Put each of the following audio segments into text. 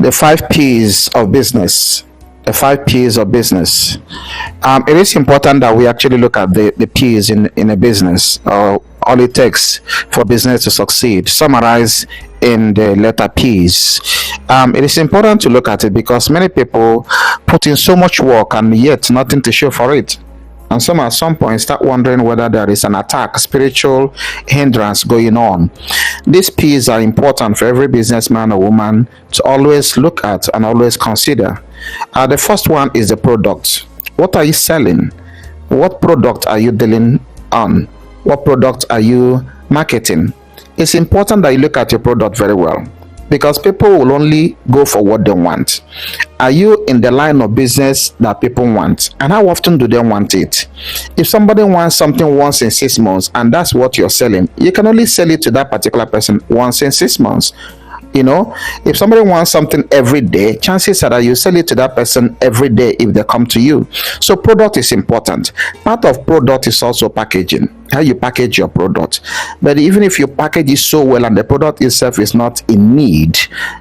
The 5 P's of business. The 5 P's of business. It is important that we actually look at the P's in a business, or all it takes for business to succeed, summarized in the letter P's. It is important to look at it because many people put in so much work and yet nothing to show for it. And some at some point start wondering whether there is an attack, spiritual hindrance going on. These P's are important for every businessman or woman to always look at and always consider. The first one is the product. What are you selling? What product are you dealing on? What product are you marketing? It's important that you look at your product very well, because people will only go for what they want. Are you in the line of business that people want? And how often do they want it? If somebody wants something once in 6 months and that's what you're selling, you can only sell it to that particular person once in 6 months. If somebody wants something every day, chances are that you sell it to that person every day if they come to you. So product is important. Part of product is also packaging, how you package your product. But even if you package it so well and the product itself is not in need,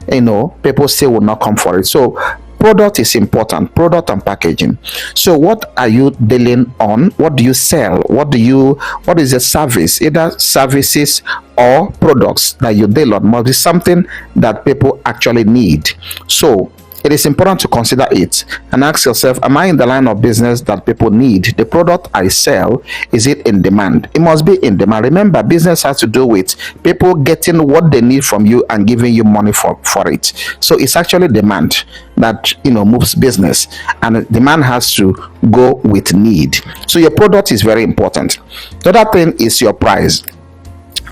people still will not come for it. So product is important, product and packaging. So what are you dealing on? What do you sell? What is the service? Either services or products that you deal on must be something that people actually need. So it is important to consider it and ask yourself, am I in the line of business that people need? The product I sell, is it in demand? It must be in demand. Remember, business has to do with people getting what they need from you and giving you money for it. So it's actually demand that moves business, and demand has to go with need. So your product is very important. The other thing is your price.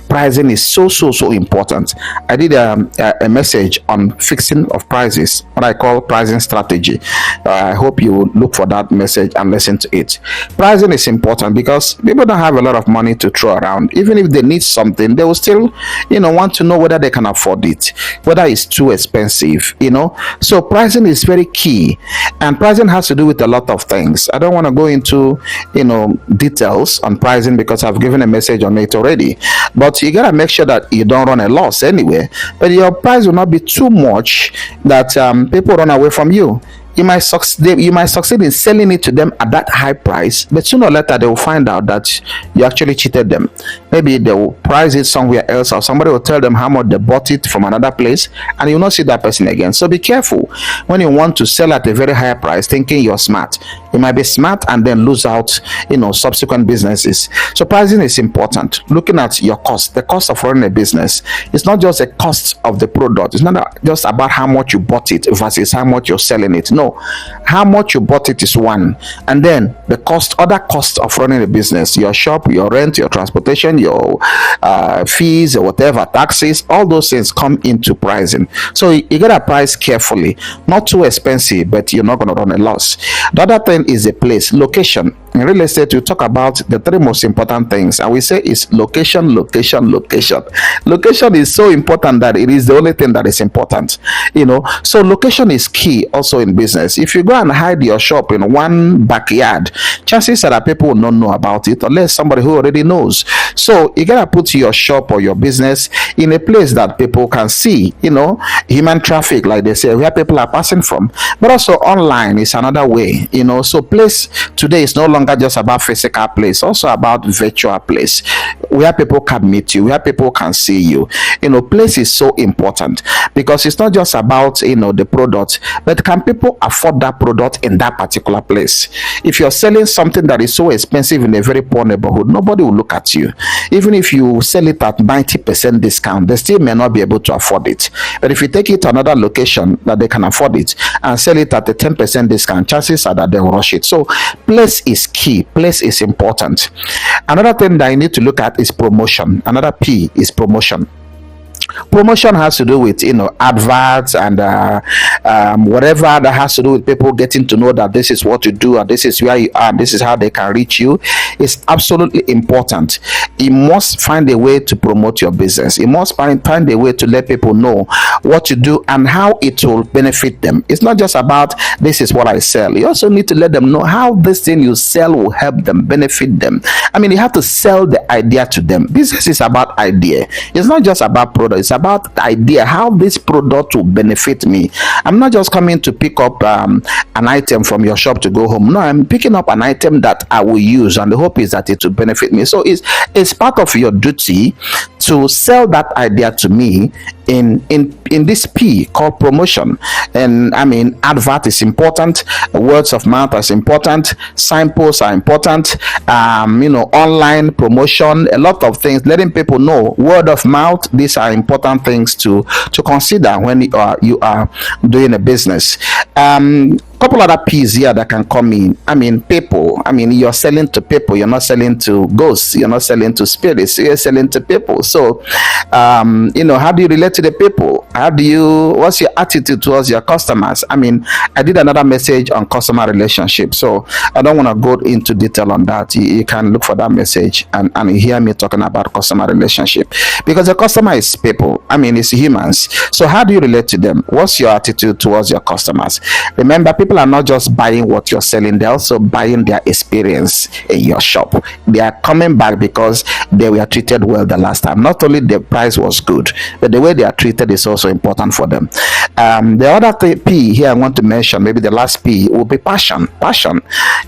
Pricing is so important. I did a message on fixing of prices, what I call pricing strategy. I hope you look for that message and listen to it. Pricing is important because people don't have a lot of money to throw around. Even if they need something, they will still want to know whether they can afford it, whether it's too expensive. So pricing is very key, and pricing has to do with a lot of things. I don't want to go into details on pricing because I've given a message on it already, but you gotta make sure that you don't run a loss anyway, but your price will not be too much that people run away from you. You might succeed in selling it to them at that high price, but sooner or later they will find out that you actually cheated them. Maybe they will price it somewhere else, or somebody will tell them how much they bought it from another place, and you will not see that person again. So be careful when you want to sell at a very high price thinking you're smart. You might be smart and then lose out subsequent businesses. So pricing is important. Looking at your cost, the cost of running a business. It's not just the cost of the product. It's not just about how much you bought it versus how much you're selling it. No, how much you bought it is one, and then the other costs of running a business, your shop, your rent, your transportation, your fees or whatever, taxes, all those things come into pricing. So you gotta price carefully, not too expensive, but you're not going to run a loss. The other thing is the place, location. In real estate, we talk about the 3 most important things, and we say it's location. Location is so important that it is the only thing that is important. So location is key also in business. If you go and hide your shop in one backyard, chances are that people will not know about it unless somebody who already knows. So you gotta put your shop or your business in a place that people can see. Human traffic, like they say, where people are passing from. But also online is another way. So place today is no longer just about physical place, also about virtual place where people can meet you, where people can see you. Place is so important because it's not just about the product, but can people afford that product in that particular place? If you're selling something that is so expensive in a very poor neighborhood, nobody will look at you. Even if you sell it at 90% discount, they still may not be able to afford it. But if you take it to another location that they can afford it and sell it at a 10% discount, chances are that they will rush it. So place is key. Place is important. Another thing that you need to look at is promotion. Another P is promotion. Promotion has to do with adverts and whatever that has to do with people getting to know that this is what you do and this is where you are and this is how they can reach you. It's absolutely important. You must find a way to promote your business. You must find a way to let people know what you do and how it will benefit them. It's not just about this is what I sell. You also need to let them know how this thing you sell will help them, benefit them. I mean, you have to sell the idea to them. Business is about idea. It's not just about product. It's about the idea how this product will benefit me. I'm not just coming to pick up an item from your shop to go home. No, I'm picking up an item that I will use, and the hope is that it will benefit me. So it's part of your duty to sell that idea to me in this P called promotion. And I mean, advert is important, words of mouth is important, signposts are important, online promotion, a lot of things, letting people know, word of mouth, these are important things to consider when you are doing a business. Couple other P's here that can come in. I mean, people. I mean, you're selling to people. You're not selling to ghosts. You're not selling to spirits. You're selling to people. So, how do you relate to the people? What's your attitude towards your customers? I mean, I did another message on customer relationship, so I don't want to go into detail on that. You can look for that message and hear me talking about customer relationship, because the customer is people. I mean, it's humans. So how do you relate to them? What's your attitude towards your customers? Remember, people are not just buying what you're selling, they're also buying their experience in your shop. They are coming back because they were treated well the last time. Not only the price was good, but the way they are treated is also important for them. The other P here I want to mention, maybe the last P, will be passion.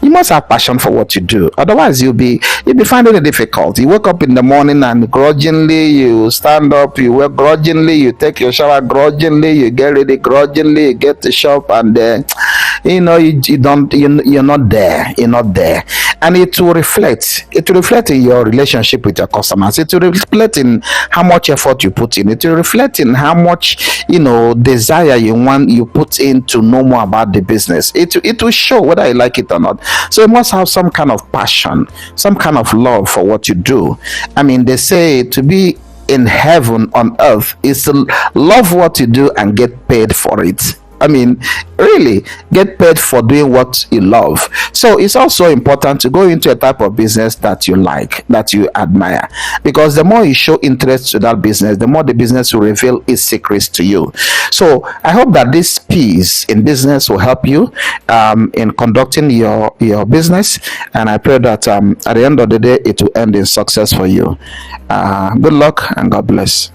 You must have passion for what you do, otherwise you'll be finding it difficult. You wake up in the morning and grudgingly you stand up, you work grudgingly, you take your shower grudgingly, you get ready grudgingly, you get to shop, and you're not there, and it will reflect in your relationship with your customers. It will reflect in how much effort you put in. It will reflect in how much desire you put in to know more about the business. It will show whether you like it or not. So you must have some kind of passion, some kind of love for what you do. I mean, they say to be in heaven on earth is to love what you do and get paid for it. I mean, really get paid for doing what you love. So it's also important to go into a type of business that you like, that you admire, because the more you show interest to that business, the more the business will reveal its secrets to you. So I hope that this piece in business will help you in conducting your business, and I pray that at the end of the day it will end in success for you. Good luck and God bless.